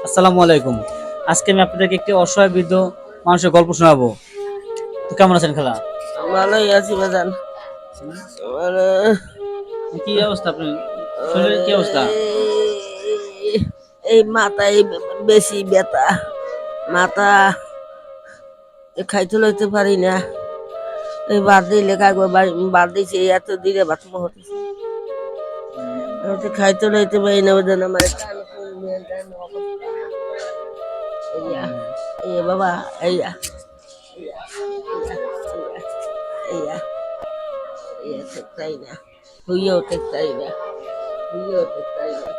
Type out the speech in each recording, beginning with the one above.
আসসালামু আলাইকুম। আজকে আমি আপনাদেরকে একটি অসহায় বৃদ্ধ মানুষের গল্প শোনাবো। তো কেমন আছেন খালা? ভালোই আছি বাজান। মানে কি অবস্থা আপনার? শরীরের কি অবস্থা? এই মাথায় বেশি ব্যথা। মাথা খাইতে লইতে পারি না। এই বাদ দিলে একবার বাদ দিয়েছি, এত দিলে বাথরুম হতেছে। আমি তো খাইতে লইতে পারি না বাজান। আমার কান খুলবে, কান অবস্থা। এইয়া এই বাবা, এইয়া এইয়া এইয়া এইয়া থাকতাই না, হইয়াও থাকতাই না, হইয়াও থাকতাই না।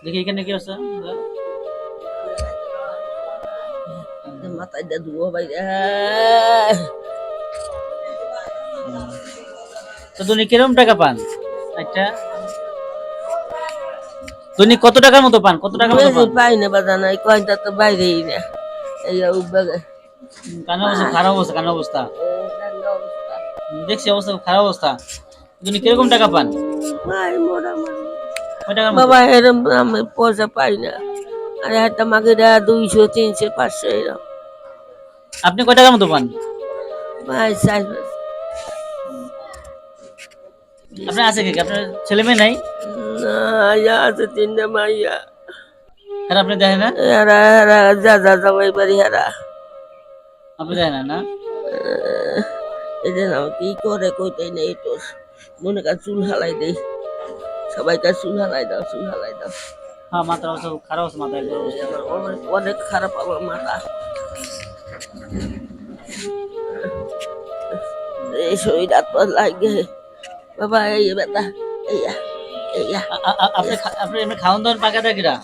দেখি এখানে কি অবস্থা? মাথায় দিয়ে ধুবো বাইরে। তো দৈনিক কিরকম টাকা পান? একটা দৈনিক কত টাকার মতো পান? কত টাকার মতো বেশি পান? পাই না বাজান, এই কয়টা তো বাইরেই না। এই উঠবে কানের অবস্থা খারাপ অবস্থা, কানের অবস্থা। দেখছি অবস্থা খুব খারাপ অবস্থা। দৈনিক কিরকম টাকা পান? মোটামুটি কয় টাকার মতো? বাবা, এরম আমি পয়সা পাই না। আরে একটা মাকে 200, 300, 500 এরম আপনি কয় টাকার মতো পান? ভাই। আপনার আছে কি? আপনার ছেলে মেয়ে নাই? না, ইয়া আছে 3টা মাইয়া। আর আপনি দেখেন না? এরা এরা যা ওই বাড়ি এরা। আপনি দেখেন না? না? এই যে না কি করে কইতাই নেই তোর। মনে কর চুল হালাই দেই, সবাই কার চুল হালাই দাও, চুল হালাই দাও। হ্যাঁ, মাথার অবস্থা খুব খারাপ আছে, মাথা একবার অবস্থা। আমার অনেক অনেক খারাপ আমার মাথা। এই শরীর হাত পা লাগে বাবা, এই ব্যথা। এইয়া এইয়া আপনি এমনি খাওয়ান দাওয়ান পাকা দেয় কিরা?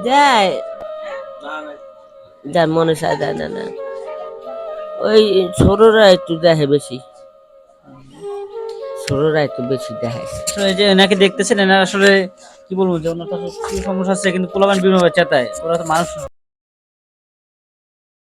দেয়, যার মনে চায় দেয় না। না, ওই ছোটরা একটু দেখে বেশি, ছোটরা একটু বেশি দেখে। আসলে এই যে এনাকে দেখতেছেন, এনার আসলে কি বলবো যে ওনার তো আসলে কি সমস্যা আছে, কিন্তু পোলাপান বিভিন্ন চেতায়, ওরা তো মানুষ না।